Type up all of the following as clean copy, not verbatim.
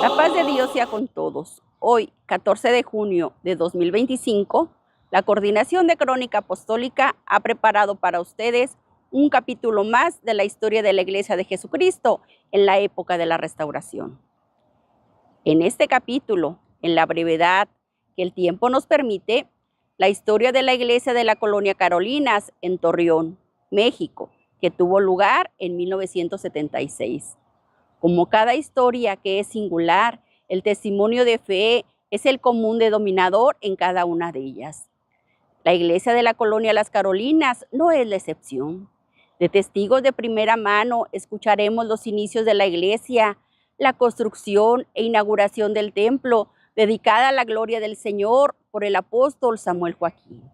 La paz de Dios sea con todos. Hoy, 14 de junio de 2025, la Coordinación de Crónica Apostólica ha preparado para ustedes un capítulo más de la historia de la Iglesia de Jesucristo en la época de la Restauración. En este capítulo, en la brevedad que el tiempo nos permite, la historia de la Iglesia de la Colonia Carolinas en Torreón, México, que tuvo lugar en 1976. Como cada historia que es singular, el testimonio de fe es el común denominador en cada una de ellas. La Iglesia de la Colonia Las Carolinas no es la excepción. De testigos de primera mano escucharemos los inicios de la Iglesia, la construcción e inauguración del templo dedicada a la gloria del Señor por el apóstol Samuel Joaquín,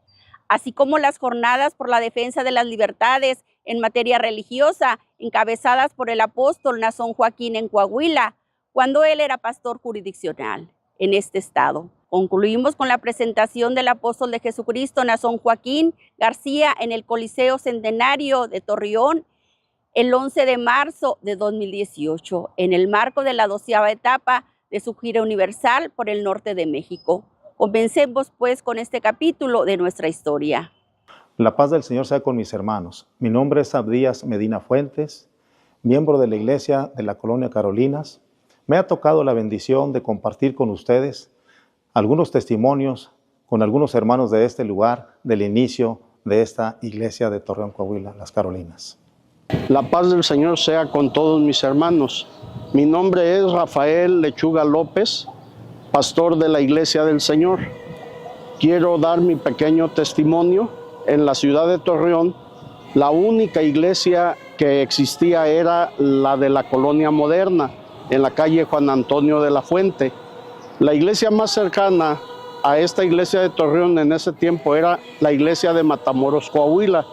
así como las jornadas por la defensa de las libertades en materia religiosa, encabezadas por el apóstol Nazón Joaquín en Coahuila, cuando él era pastor jurisdiccional en este estado. Concluimos con la presentación del apóstol de Jesucristo Nazón Joaquín García en el Coliseo Centenario de Torreón el 11 de marzo de 2018, en el marco de la 12ª etapa de su gira universal por el norte de México. Comencemos pues con este capítulo de nuestra historia. La paz del Señor sea con mis hermanos. Mi nombre es Abdías Medina Fuentes, miembro de la Iglesia de la Colonia Carolinas. Me ha tocado la bendición de compartir con ustedes algunos testimonios con algunos hermanos de este lugar del inicio de esta iglesia de Torreón, Coahuila, Las Carolinas. La paz del Señor sea con todos mis hermanos. Mi nombre es Rafael Lechuga López, pastor de la Iglesia del Señor. Quiero dar mi pequeño testimonio. En la ciudad de Torreón, la única iglesia que existía era la de la Colonia Moderna, en la calle Juan Antonio de la Fuente. La iglesia más cercana a esta iglesia de Torreón en ese tiempo era la iglesia de Matamoros, Coahuila.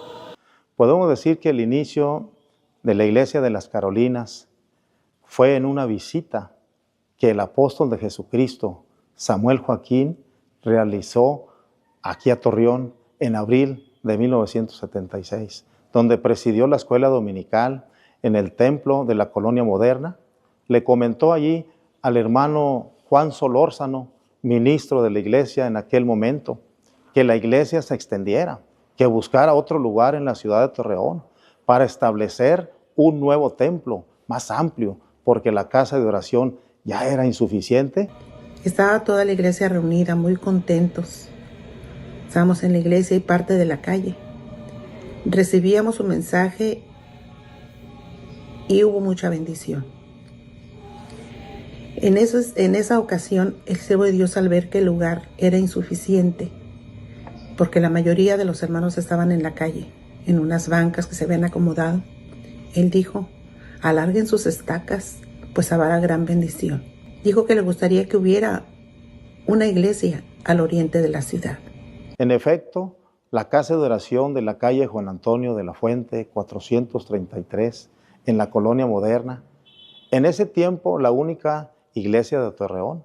Podemos decir que el inicio de la Iglesia de las Carolinas fue en una visita que el apóstol de Jesucristo, Samuel Joaquín, realizó aquí a Torreón en abril de 1976, donde presidió la escuela dominical en el templo de la Colonia Moderna. Le comentó allí al hermano Juan Solórzano, ministro de la iglesia en aquel momento, que la iglesia se extendiera, que buscara otro lugar en la ciudad de Torreón para establecer un nuevo templo más amplio, porque la casa de oración ya era insuficiente. Estaba toda la iglesia reunida, muy contentos. Estábamos en la iglesia y parte de la calle. Recibíamos un mensaje y hubo mucha bendición. En esa ocasión, el siervo de Dios, al ver que el lugar era insuficiente, porque la mayoría de los hermanos estaban en la calle, en unas bancas que se habían acomodado, él dijo: alarguen sus estacas, pues habrá gran bendición. Dijo que le gustaría que hubiera una iglesia al oriente de la ciudad. En efecto, la casa de oración de la calle Juan Antonio de la Fuente, 433, en la Colonia Moderna, en ese tiempo la única iglesia de Torreón,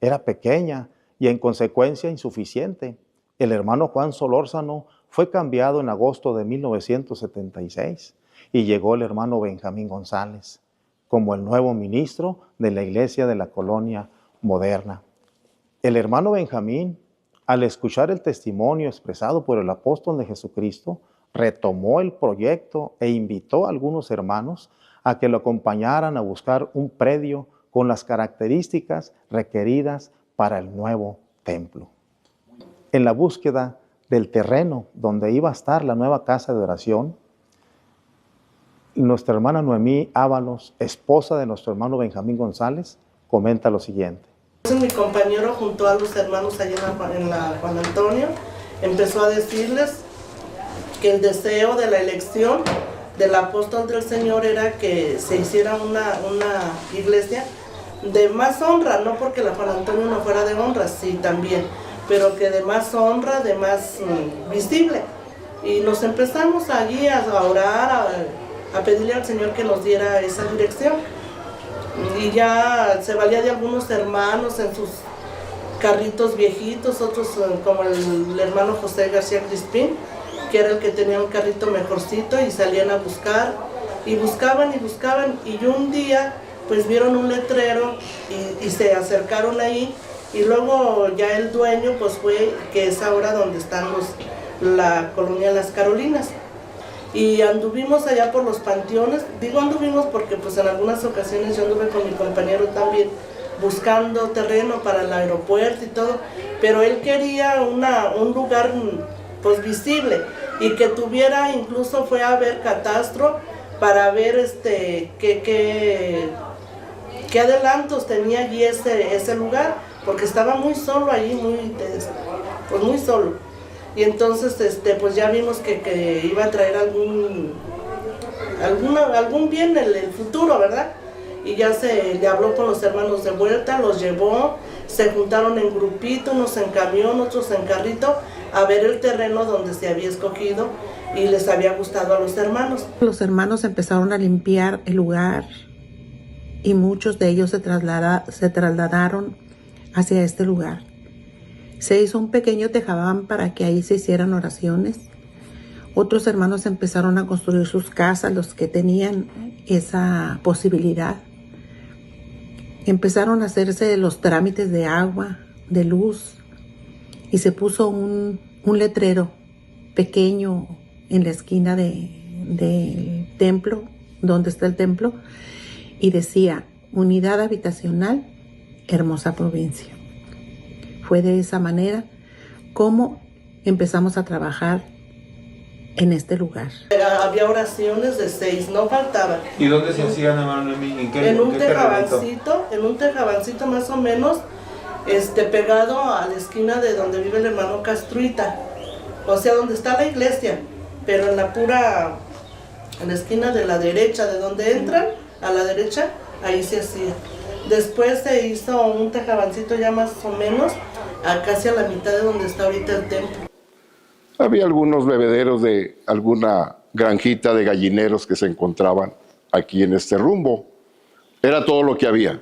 era pequeña y en consecuencia insuficiente. El hermano Juan Solórzano fue cambiado en agosto de 1976 y llegó el hermano Benjamín González como el nuevo ministro de la iglesia de la Colonia Moderna. El hermano Benjamín, al escuchar el testimonio expresado por el apóstol de Jesucristo, retomó el proyecto e invitó a algunos hermanos a que lo acompañaran a buscar un predio con las características requeridas para el nuevo templo. En la búsqueda del terreno donde iba a estar la nueva casa de oración, nuestra hermana Noemí Ábalos, esposa de nuestro hermano Benjamín González, comenta lo siguiente. Mi compañero junto a los hermanos allá en la Juan Antonio empezó a decirles que el deseo de la elección del apóstol del Señor era que se hiciera una iglesia de más honra, no porque la Juan Antonio no fuera de honra, sí también, pero que de más honra, de más visible. Y nos empezamos allí a orar, a pedirle al Señor que nos diera esa dirección. Y ya se valía de algunos hermanos en sus carritos viejitos, otros como el hermano José García Crispín, que era el que tenía un carrito mejorcito, y salían a buscar, y buscaban, y un día pues vieron un letrero y se acercaron ahí, y luego ya el dueño pues fue, que es ahora donde están la colonia Las Carolinas. Y anduvimos allá por los panteones, digo anduvimos porque pues en algunas ocasiones yo anduve con mi compañero también buscando terreno para el aeropuerto y todo, pero él quería un lugar pues visible y que tuviera, incluso fue a ver catastro para ver qué adelantos tenía allí ese lugar, porque estaba muy solo allí, muy solo. Y entonces pues ya vimos que iba a traer algún bien en el futuro, ¿verdad? Y ya le habló con los hermanos de vuelta, los llevó, se juntaron en grupito, unos en camión, otros en carrito, a ver el terreno donde se había escogido y les había gustado a los hermanos. Los hermanos empezaron a limpiar el lugar y muchos de ellos se trasladaron hacia este lugar. Se hizo un pequeño tejabán para que ahí se hicieran oraciones. Otros hermanos empezaron a construir sus casas, los que tenían esa posibilidad. Empezaron a hacerse los trámites de agua, de luz, y se puso un letrero pequeño en la esquina del templo, donde está el templo, y decía: Unidad Habitacional, Hermosa Provincia. Fue de esa manera como empezamos a trabajar en este lugar. Había oraciones de 6, no faltaban. ¿Y dónde se hacían, hermano Noemí? En un tejabancito más o menos, pegado a la esquina de donde vive el hermano Castruita, o sea, donde está la iglesia, pero en la esquina de la derecha, de donde entran, a la derecha, ahí se hacía. Después se hizo un tejabancito ya más o menos, casi a la mitad de donde está ahorita el templo. Había algunos bebederos de alguna granjita de gallineros que se encontraban aquí en este rumbo. Era todo lo que había.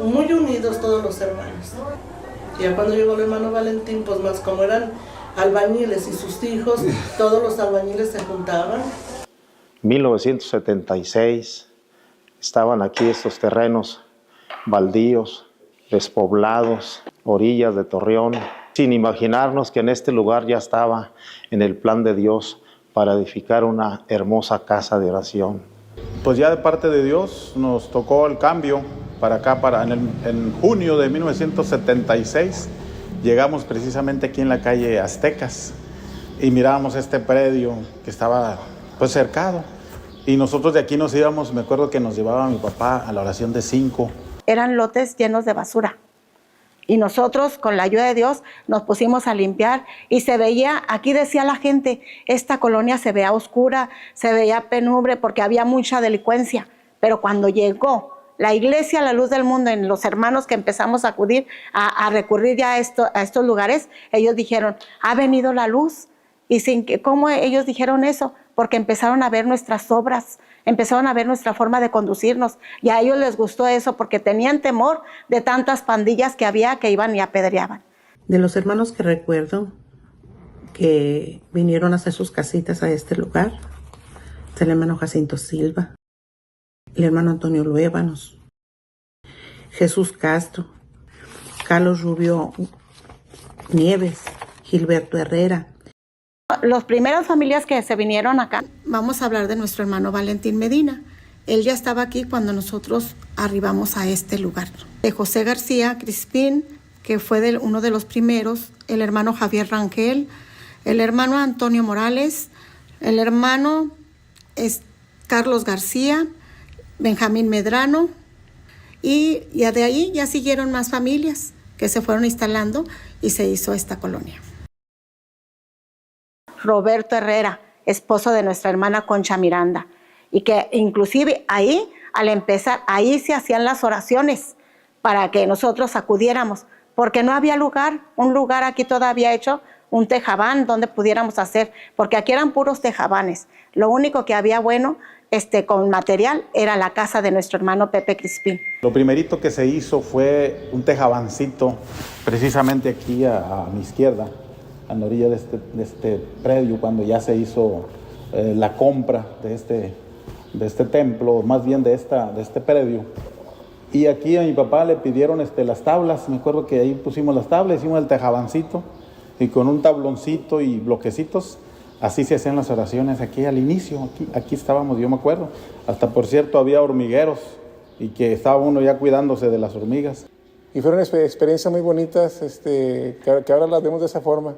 Muy unidos todos los hermanos. Y ya cuando llegó el hermano Valentín, pues más como eran albañiles y sus hijos, todos los albañiles se juntaban. 1976 estaban aquí estos terrenos baldíos, despoblados, orillas de Torreón, sin imaginarnos que en este lugar ya estaba en el plan de Dios para edificar una hermosa casa de oración. Pues ya de parte de Dios nos tocó el cambio para acá, en junio de 1976, llegamos precisamente aquí en la calle Aztecas y mirábamos este predio que estaba pues cercado, y nosotros de aquí nos íbamos, me acuerdo que nos llevaba mi papá a la oración de 5. Eran lotes llenos de basura. Y nosotros, con la ayuda de Dios, nos pusimos a limpiar y se veía, aquí decía la gente, esta colonia se veía oscura, se veía penubre porque había mucha delincuencia. Pero cuando llegó la iglesia, la luz del mundo, en los hermanos que empezamos a acudir, a recurrir ya a estos lugares, ellos dijeron, ha venido la luz. Y ¿cómo ellos dijeron eso? Porque empezaron a ver nuestras obras, empezaron a ver nuestra forma de conducirnos, y a ellos les gustó eso porque tenían temor de tantas pandillas que había que iban y apedreaban. De los hermanos que recuerdo que vinieron a hacer sus casitas a este lugar, está el hermano Jacinto Silva, el hermano Antonio Luébanos, Jesús Castro, Carlos Rubio Nieves, Gilberto Herrera. Las primeras familias que se vinieron acá, vamos a hablar de nuestro hermano Valentín Medina. Él ya estaba aquí cuando nosotros arribamos a este lugar. De José García Crispín, que fue uno de los primeros, el hermano Javier Rangel, el hermano Antonio Morales, el hermano Carlos García, Benjamín Medrano, y ya de ahí ya siguieron más familias que se fueron instalando y se hizo esta colonia. Roberto Herrera, esposo de nuestra hermana Concha Miranda, y que inclusive ahí, al empezar, ahí se hacían las oraciones para que nosotros acudiéramos, porque no había un lugar aquí todavía hecho, un tejabán donde pudiéramos hacer, porque aquí eran puros tejabanes. Lo único que había bueno, con material, era la casa de nuestro hermano Pepe Crispín. Lo primerito que se hizo fue un tejabancito, precisamente aquí a mi izquierda, a la orilla de este predio, cuando ya se hizo la compra de este templo, más bien de este predio. Y aquí a mi papá le pidieron las tablas, me acuerdo que ahí pusimos las tablas, hicimos el tejabancito y con un tabloncito y bloquecitos, así se hacían las oraciones aquí al inicio, aquí estábamos, yo me acuerdo. Hasta por cierto había hormigueros y que estaba uno ya cuidándose de las hormigas. Y fueron experiencias muy bonitas que ahora las vemos de esa forma.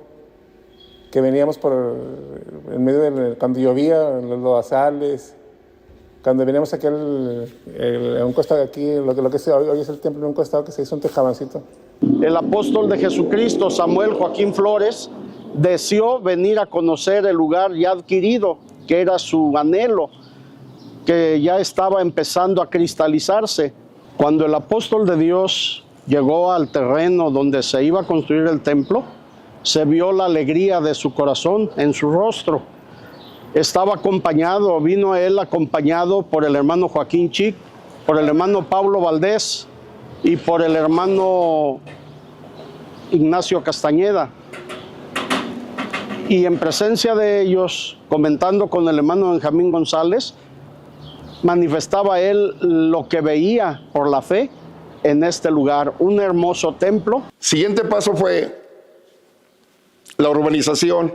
Que veníamos en medio de cuando llovía, los lodazales, cuando veníamos aquí a un costado de aquí, lo que hoy es el templo, en un costado que se hizo un tejabancito. El apóstol de Jesucristo, Samuel Joaquín Flores, deseó venir a conocer el lugar ya adquirido, que era su anhelo, que ya estaba empezando a cristalizarse. Cuando el apóstol de Dios llegó al terreno donde se iba a construir el templo, se vio la alegría de su corazón en su rostro. Vino él acompañado por el hermano Joaquín Chic, por el hermano Pablo Valdés y por el hermano Ignacio Castañeda. Y en presencia de ellos, comentando con el hermano Benjamín González, manifestaba él lo que veía por la fe en este lugar, un hermoso templo. Siguiente paso fue la urbanización,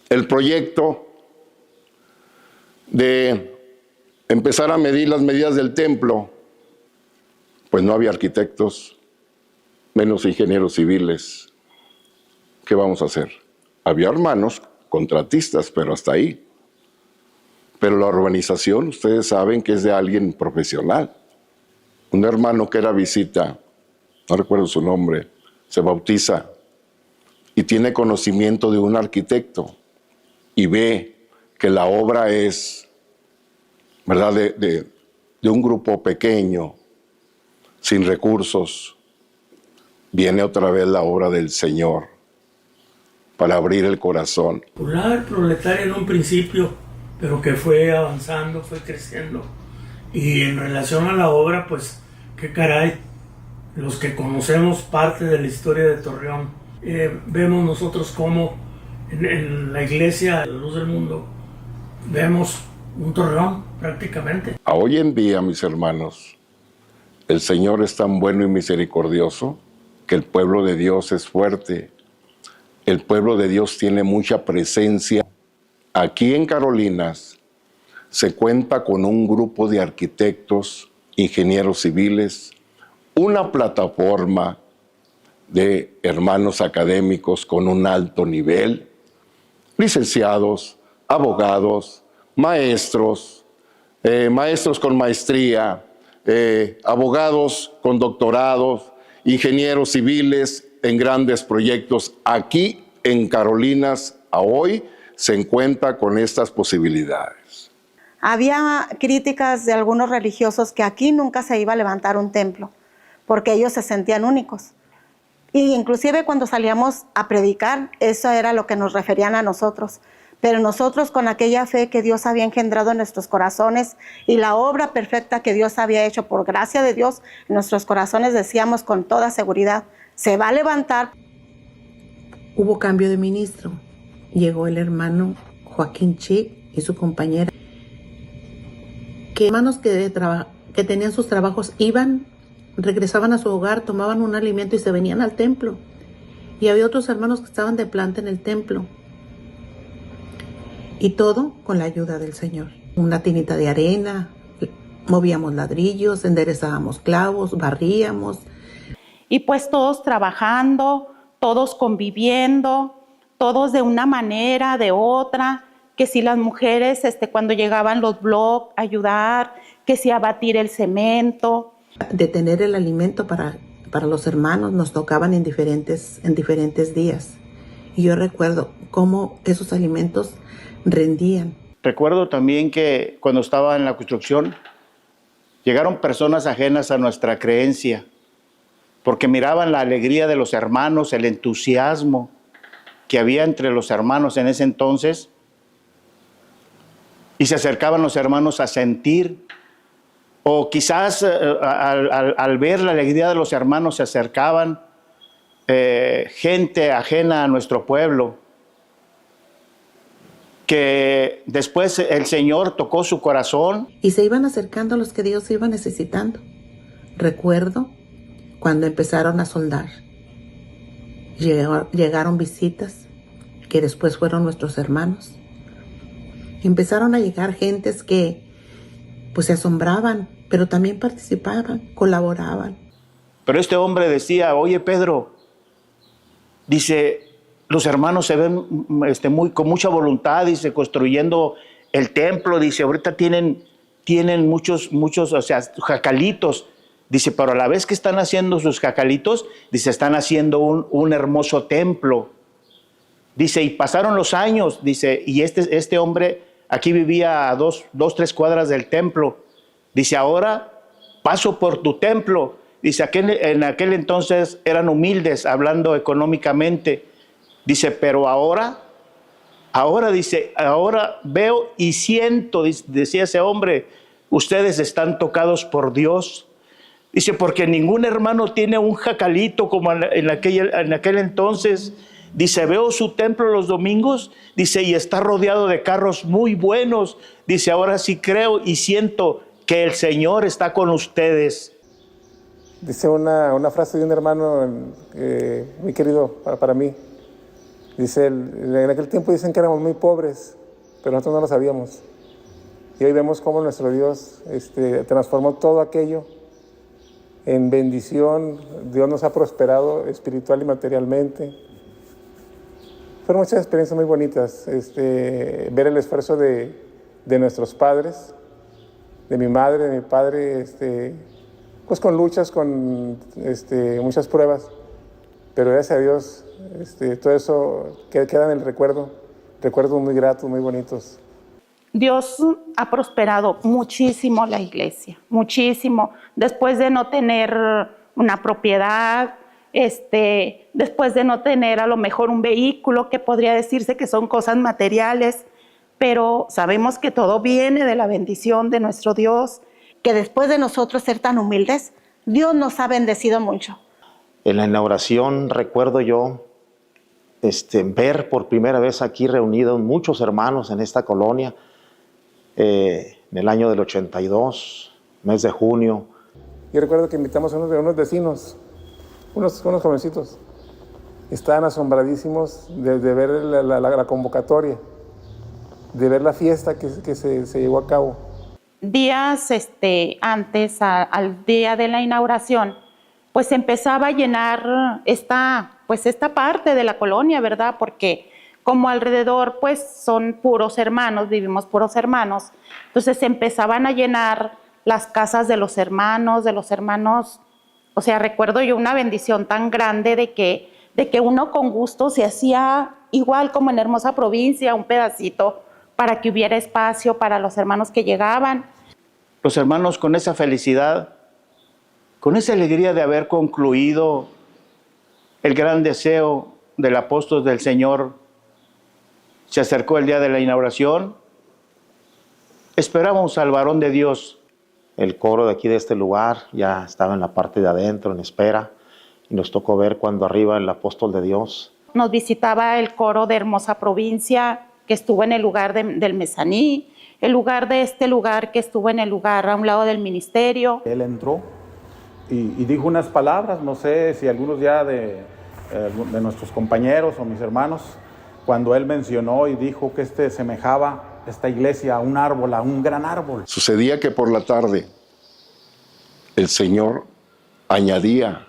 el proyecto de empezar a medir las medidas del templo. Pues no había arquitectos, menos ingenieros civiles. ¿Qué vamos a hacer? Había hermanos contratistas, pero hasta ahí. Pero la urbanización, ustedes saben que es de alguien profesional. Un hermano que era visita, no recuerdo su nombre, se bautiza y tiene conocimiento de un arquitecto y ve que la obra es, ¿verdad?, de un grupo pequeño, sin recursos. Viene otra vez la obra del Señor para abrir el corazón. Popular, proletaria en un principio, pero que fue avanzando, fue creciendo. Y en relación a la obra, pues, qué caray, los que conocemos parte de la historia de Torreón, vemos nosotros cómo en la iglesia, la luz del mundo, vemos un Torreón prácticamente. A hoy en día, mis hermanos, el Señor es tan bueno y misericordioso que el pueblo de Dios es fuerte. El pueblo de Dios tiene mucha presencia. Aquí en Carolinas se cuenta con un grupo de arquitectos, ingenieros civiles, una plataforma de hermanos académicos con un alto nivel, licenciados, abogados, maestros, maestros con maestría, abogados con doctorados, ingenieros civiles en grandes proyectos. Aquí en Carolinas, a hoy, se encuentra con estas posibilidades. Había críticas de algunos religiosos que aquí nunca se iba a levantar un templo, porque ellos se sentían únicos. Y inclusive cuando salíamos a predicar, eso era lo que nos referían a nosotros. Pero nosotros, con aquella fe que Dios había engendrado en nuestros corazones y la obra perfecta que Dios había hecho por gracia de Dios, en nuestros corazones decíamos con toda seguridad, se va a levantar. Hubo cambio de ministro. Llegó el hermano Joaquín Chic y su compañera. Que hermanos que tenían sus trabajos regresaban a su hogar, tomaban un alimento y se venían al templo. Y había otros hermanos que estaban de planta en el templo. Y todo con la ayuda del Señor. Una tinita de arena, movíamos ladrillos, enderezábamos clavos, barríamos. Y pues todos trabajando, todos conviviendo, todos de una manera, de otra, que si las mujeres cuando llegaban los blogs, ayudar, que si abatir el cemento. De tener el alimento para los hermanos nos tocaban en diferentes días. Y yo recuerdo cómo esos alimentos rendían. Recuerdo también que cuando estaba en la construcción, llegaron personas ajenas a nuestra creencia, porque miraban la alegría de los hermanos, el entusiasmo que había entre los hermanos en ese entonces, y se acercaban los hermanos a sentir, o quizás al ver la alegría de los hermanos se acercaban gente ajena a nuestro pueblo, que después el Señor tocó su corazón. Y se iban acercando a los que Dios iba necesitando. recuerdo cuando empezaron a soldar. Llegaron visitas que después fueron nuestros hermanos. Empezaron a llegar gentes que pues se asombraban, pero también participaban, colaboraban. Pero este hombre decía, oye Pedro, dice, los hermanos se ven con mucha voluntad, dice, construyendo el templo, dice, ahorita tienen muchos, o sea, jacalitos, dice, pero a la vez que están haciendo sus jacalitos, dice, están haciendo un hermoso templo. Dice, y pasaron los años, dice, y este hombre aquí vivía a 3 cuadras del templo. Dice, ahora paso por tu templo. Dice, en aquel entonces eran humildes, hablando económicamente. Dice, pero ahora dice, ahora veo y siento, decía ese hombre, ustedes están tocados por Dios. Dice, porque ningún hermano tiene un jacalito como en aquel entonces. Dice, veo su templo los domingos, dice, y está rodeado de carros muy buenos. Dice, ahora sí creo y siento que el Señor está con ustedes. Dice una frase de un hermano muy querido para mí. Dice, en aquel tiempo dicen que éramos muy pobres, pero nosotros no lo sabíamos. Y hoy vemos cómo nuestro Dios transformó todo aquello en bendición. Dios nos ha prosperado espiritual y materialmente. Fueron muchas experiencias muy bonitas. Ver el esfuerzo de nuestros padres, de mi madre, de mi padre, pues con luchas, con muchas pruebas. Pero gracias a Dios, todo eso queda en el recuerdos muy gratos, muy bonitos. Dios ha prosperado muchísimo la iglesia, muchísimo. Después de no tener una propiedad, después de no tener a lo mejor un vehículo, que podría decirse que son cosas materiales, pero sabemos que todo viene de la bendición de nuestro Dios. Que después de nosotros ser tan humildes, Dios nos ha bendecido mucho. En la inauguración recuerdo yo ver por primera vez aquí reunidos muchos hermanos en esta colonia, en el año del 82, mes de junio. Yo recuerdo que invitamos a unos vecinos, unos jovencitos. Estaban asombradísimos de ver la convocatoria, de ver la fiesta que se llevó a cabo. Días antes al día de la inauguración, pues empezaba a llenar esta parte de la colonia, ¿verdad? Porque como alrededor pues son puros hermanos, vivimos puros hermanos, entonces empezaban a llenar las casas de los hermanos, o sea, recuerdo yo una bendición tan grande de que uno con gusto se hacía igual como en Hermosa Provincia, un pedacito para que hubiera espacio para los hermanos que llegaban. Los hermanos con esa felicidad, con esa alegría de haber concluido el gran deseo del apóstol del Señor, se acercó el día de la inauguración. Esperábamos al varón de Dios. El coro de aquí de este lugar ya estaba en la parte de adentro, en espera, y nos tocó ver cuando arriba el apóstol de Dios. Nos visitaba el coro de Hermosa Provincia, que estuvo en el lugar del mezaní, el lugar de este lugar que estuvo en el lugar a un lado del ministerio. Él entró y dijo unas palabras, no sé si algunos ya de nuestros compañeros o mis hermanos, cuando él mencionó y dijo que semejaba esta iglesia a un árbol, a un gran árbol. Sucedía que por la tarde el Señor añadía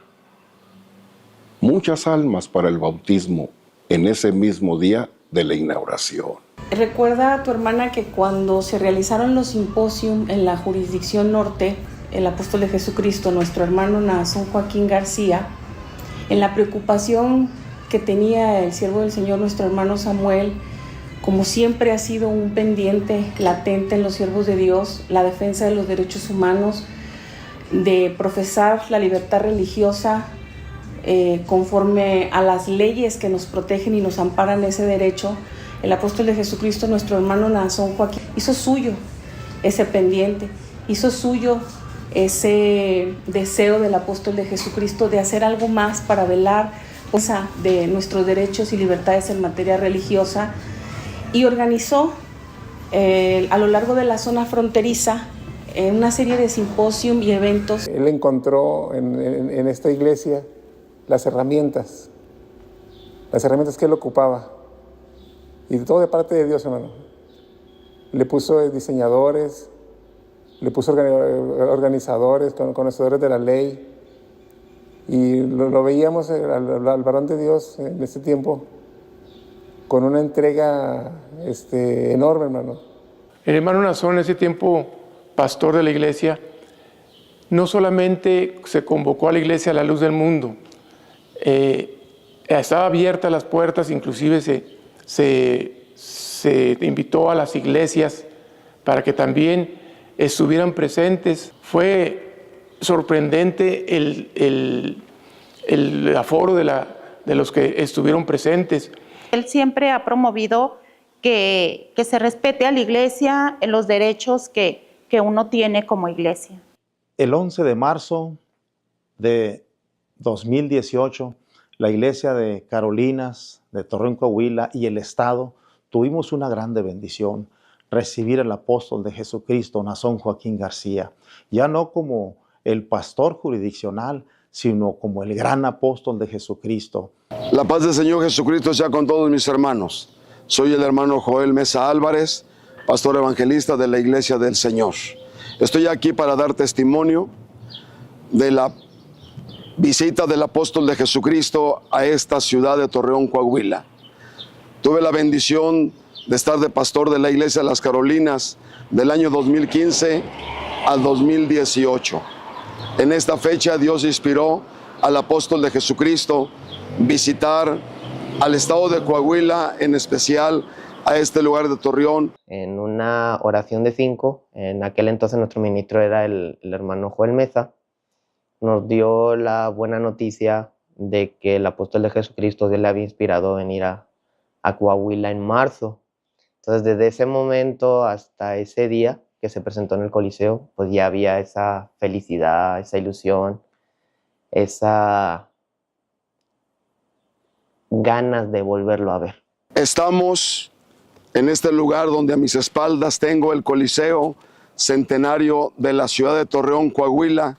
muchas almas para el bautismo en ese mismo día de la inauguración. Recuerda a tu hermana que cuando se realizaron los simposium en la jurisdicción norte, el apóstol de Jesucristo, nuestro hermano Naasón Joaquín García, en la preocupación que tenía el siervo del Señor, nuestro hermano Samuel, como siempre ha sido un pendiente latente en los siervos de Dios, la defensa de los derechos humanos, de profesar la libertad religiosa conforme a las leyes que nos protegen y nos amparan ese derecho. El apóstol de Jesucristo, nuestro hermano Naasón Joaquín, hizo suyo ese pendiente, hizo suyo ese deseo del apóstol de Jesucristo de hacer algo más para velar de nuestros derechos y libertades en materia religiosa, y organizó a lo largo de la zona fronteriza en una serie de simposium y eventos. Él encontró en esta iglesia las herramientas que él ocupaba. Y todo de parte de Dios, hermano. Le puso diseñadores, le puso organizadores, conocedores de la ley. Y lo veíamos al varón de Dios en ese tiempo con una entrega enorme, hermano. El hermano Nazón, en ese tiempo pastor de la iglesia, no solamente se convocó a la iglesia a la luz del mundo, estaba abierta las puertas, inclusive se invitó a las iglesias para que también estuvieran presentes. Fue sorprendente el aforo de los que estuvieron presentes. Él siempre ha promovido que se respete a la iglesia en los derechos que uno tiene como iglesia. El 11 de marzo de 2018, la iglesia de Carolinas, de Torreón, Coahuila y el Estado tuvimos una grande bendición, recibir al apóstol de Jesucristo, Nazón Joaquín García, ya no como el pastor jurisdiccional, sino como el gran apóstol de Jesucristo. La paz del Señor Jesucristo sea con todos mis hermanos. Soy el hermano Joel Mesa Álvarez, pastor evangelista de la Iglesia del Señor. Estoy aquí para dar testimonio de la visita del apóstol de Jesucristo a esta ciudad de Torreón, Coahuila. Tuve la bendición de estar de pastor de la Iglesia de las Carolinas del año 2015 al 2018. En esta fecha Dios inspiró al apóstol de Jesucristo visitar al estado de Coahuila, en especial a este lugar de Torreón. En una oración de 5, en aquel entonces nuestro ministro era el hermano Joel Mesa, nos dio la buena noticia de que el apóstol de Jesucristo Dios le había inspirado a venir a Coahuila en marzo. Entonces desde ese momento hasta ese día que se presentó en el Coliseo, pues ya había esa felicidad, esa ilusión, esa ganas de volverlo a ver. Estamos en este lugar donde a mis espaldas tengo el Coliseo Centenario de la ciudad de Torreón, Coahuila,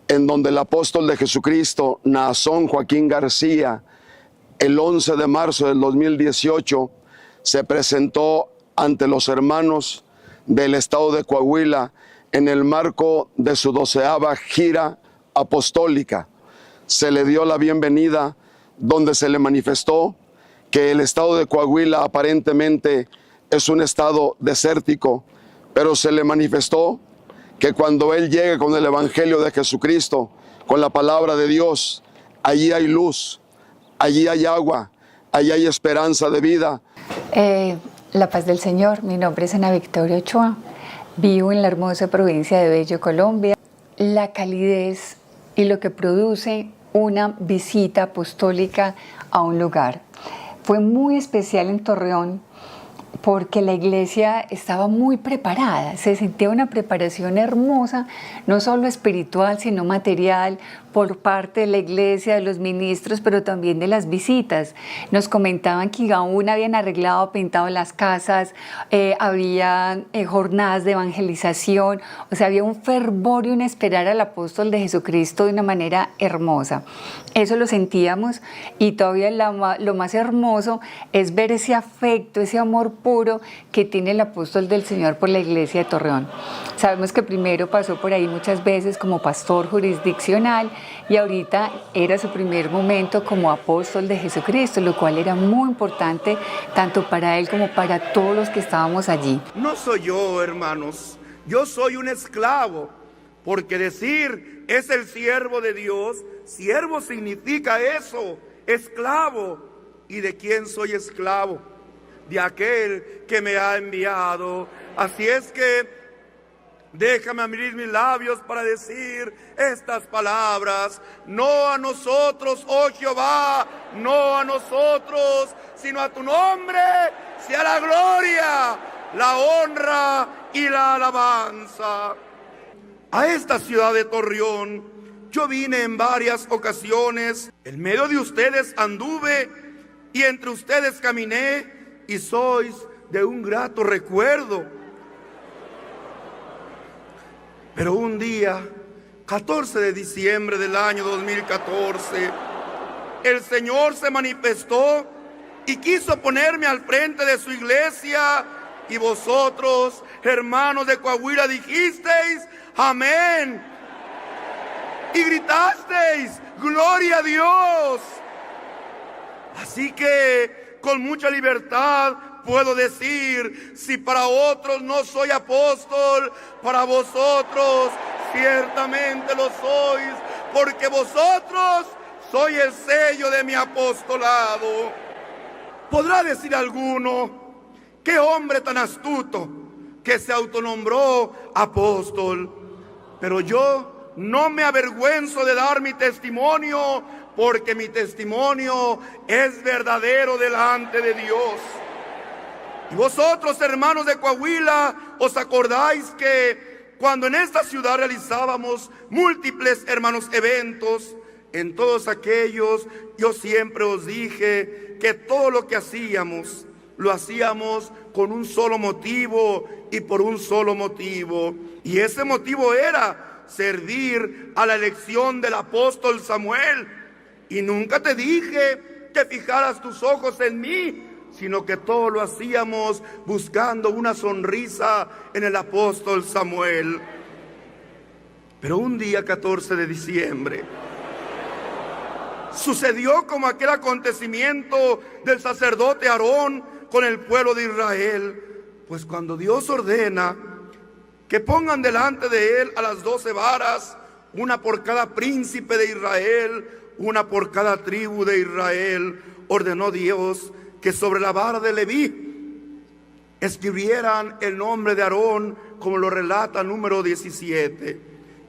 en donde el apóstol de Jesucristo, Nazón Joaquín García, el 11 de marzo del 2018, se presentó ante los hermanos del estado de Coahuila en el marco de su 12ª gira apostólica. Se le dio la bienvenida donde se le manifestó que el estado de Coahuila aparentemente es un estado desértico, pero se le manifestó que cuando él llegue con el evangelio de Jesucristo, con la palabra de Dios, allí hay luz, allí hay agua, allí hay esperanza de vida. La paz del Señor, mi nombre es Ana Victoria Ochoa, vivo en la hermosa provincia de Bello, Colombia. La calidez y lo que produce una visita apostólica a un lugar. Fue muy especial en Torreón porque la iglesia estaba muy preparada, se sentía una preparación hermosa, no solo espiritual, sino material, por parte de la iglesia, de los ministros, pero también de las visitas. Nos comentaban que aún habían arreglado, pintado las casas, había jornadas de evangelización, o sea, había un fervor y un esperar al apóstol de Jesucristo de una manera hermosa. Eso lo sentíamos y todavía lo más hermoso es ver ese afecto, ese amor puro que tiene el apóstol del Señor por la iglesia de Torreón. Sabemos que primero pasó por ahí muchas veces como pastor jurisdiccional y ahorita era su primer momento como apóstol de Jesucristo, lo cual era muy importante tanto para él como para todos los que estábamos allí. No soy yo, hermanos, yo soy un esclavo, porque decir es el siervo de Dios, siervo significa eso, esclavo. ¿Y de quién soy esclavo? De aquel que me ha enviado. Así es que déjame abrir mis labios para decir estas palabras. No a nosotros, oh Jehová, no a nosotros, sino a tu nombre sea la gloria, la honra y la alabanza. A esta ciudad de Torreón yo vine en varias ocasiones, en medio de ustedes anduve y entre ustedes caminé y sois de un grato recuerdo. Pero un día, 14 de diciembre del año 2014, el Señor se manifestó y quiso ponerme al frente de su iglesia, y vosotros, hermanos de Coahuila, dijisteis amén y gritasteis gloria a Dios. Así que con mucha libertad puedo decir, si para otros no soy apóstol, para vosotros ciertamente lo sois, porque vosotros sois el sello de mi apostolado. Podrá decir alguno, qué hombre tan astuto que se autonombró apóstol. Pero yo no me avergüenzo de dar mi testimonio, porque mi testimonio es verdadero delante de Dios. Y vosotros, hermanos de Coahuila, os acordáis que cuando en esta ciudad realizábamos múltiples, hermanos, eventos, en todos aquellos yo siempre os dije que todo lo que hacíamos, lo hacíamos con un solo motivo y por un solo motivo. Y ese motivo era servir a la elección del apóstol Samuel. Y nunca te dije que fijaras tus ojos en mí, sino que todo lo hacíamos buscando una sonrisa en el apóstol Samuel. Pero un día 14 de diciembre sucedió como aquel acontecimiento del sacerdote Aarón con el pueblo de Israel. Pues cuando Dios ordena que pongan delante de él a las 12 varas, una por cada príncipe de Israel, una por cada tribu de Israel, ordenó Dios que sobre la vara de Leví escribieran el nombre de Aarón, como lo relata número 17.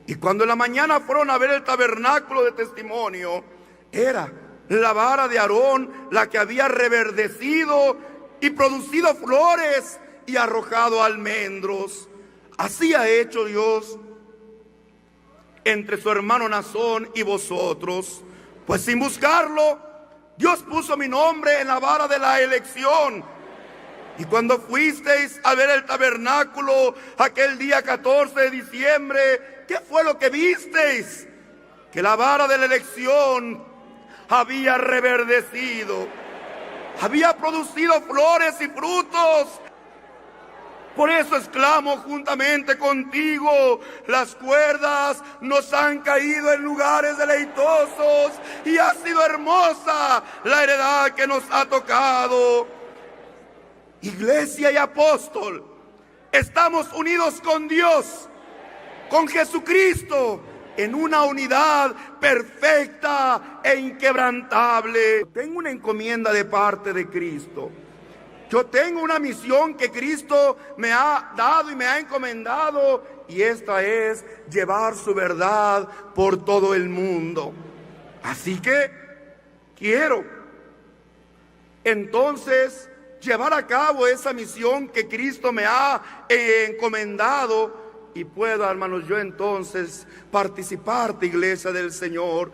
Y cuando en la mañana fueron a ver el tabernáculo de testimonio, era la vara de Aarón la que había reverdecido y producido flores y arrojado almendros. Así ha hecho Dios entre su hermano Nazón y vosotros, pues sin buscarlo, Dios puso mi nombre en la vara de la elección. Y cuando fuisteis a ver el tabernáculo aquel día 14 de diciembre, ¿qué fue lo que visteis? Que la vara de la elección había reverdecido, había producido flores y frutos. Por eso exclamo juntamente contigo, las cuerdas nos han caído en lugares deleitosos y ha sido hermosa la heredad que nos ha tocado. Iglesia y apóstol, estamos unidos con Dios, con Jesucristo, en una unidad perfecta e inquebrantable. Tengo una encomienda de parte de Cristo. Yo tengo una misión que Cristo me ha dado y me ha encomendado, y esta es llevar su verdad por todo el mundo. Así que quiero entonces llevar a cabo esa misión que Cristo me ha encomendado, y pueda, hermanos, yo entonces participar de Iglesia del Señor,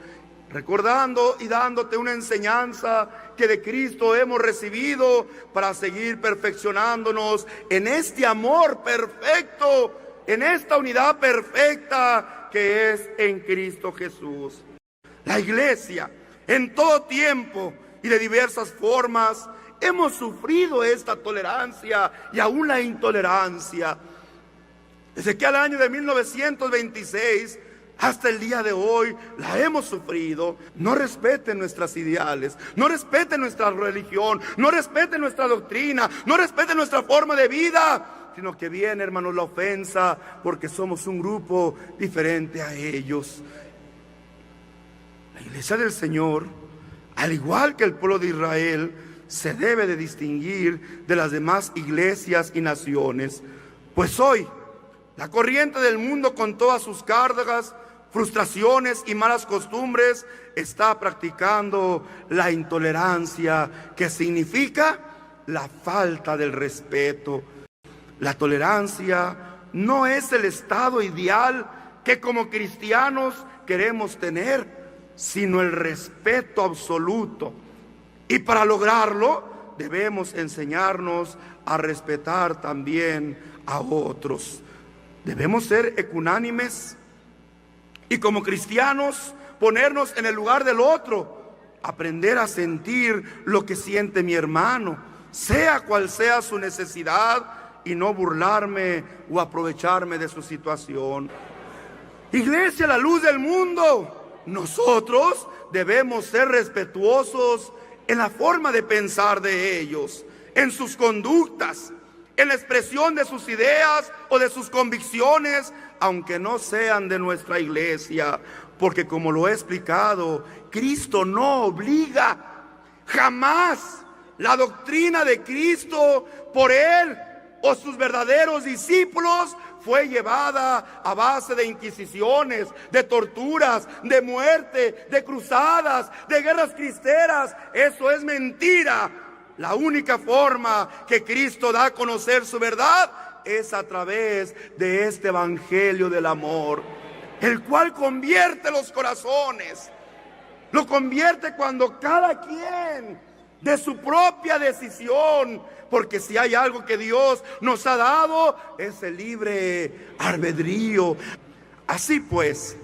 recordando y dándote una enseñanza que de Cristo hemos recibido para seguir perfeccionándonos en este amor perfecto, en esta unidad perfecta que es en Cristo Jesús. La Iglesia, en todo tiempo y de diversas formas, hemos sufrido esta tolerancia y aún la intolerancia. Desde que al año de 1926 hasta el día de hoy la hemos sufrido. No respeten nuestras ideales, no respeten nuestra religión, no respeten nuestra doctrina, no respeten nuestra forma de vida, sino que viene, hermanos, la ofensa porque somos un grupo diferente a ellos. La Iglesia del Señor, al igual que el pueblo de Israel, se debe de distinguir de las demás iglesias y naciones, pues hoy la corriente del mundo, con todas sus cargas, frustraciones y malas costumbres, está practicando la intolerancia, que significa la falta del respeto. La tolerancia no es el estado ideal que como cristianos queremos tener, sino el respeto absoluto. Y para lograrlo debemos enseñarnos a respetar también a otros. Debemos ser ecuánimes y como cristianos ponernos en el lugar del otro, aprender a sentir lo que siente mi hermano, sea cual sea su necesidad, y no burlarme o aprovecharme de su situación. Iglesia, la luz del mundo, nosotros debemos ser respetuosos en la forma de pensar de ellos, en sus conductas, en la expresión de sus ideas o de sus convicciones, aunque no sean de nuestra iglesia, porque como lo he explicado, Cristo no obliga, jamás. La doctrina de Cristo por Él o sus verdaderos discípulos fue llevada a base de inquisiciones, de torturas, de muerte, de cruzadas, de guerras cristeras. Eso es mentira. La única forma que Cristo da a conocer su verdad es a través de este evangelio del amor, el cual convierte los corazones. Lo convierte cuando cada quien de su propia decisión, porque si hay algo que Dios nos ha dado es el libre albedrío. Así pues,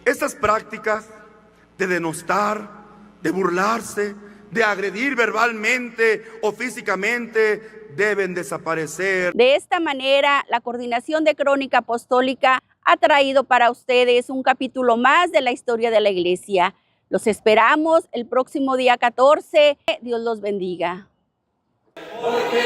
estas prácticas de denostar, de burlarse, de agredir verbalmente o físicamente deben desaparecer. De esta manera, la Coordinación de Crónica Apostólica ha traído para ustedes un capítulo más de la historia de la Iglesia. Los esperamos el próximo día 14. Dios los bendiga. Porque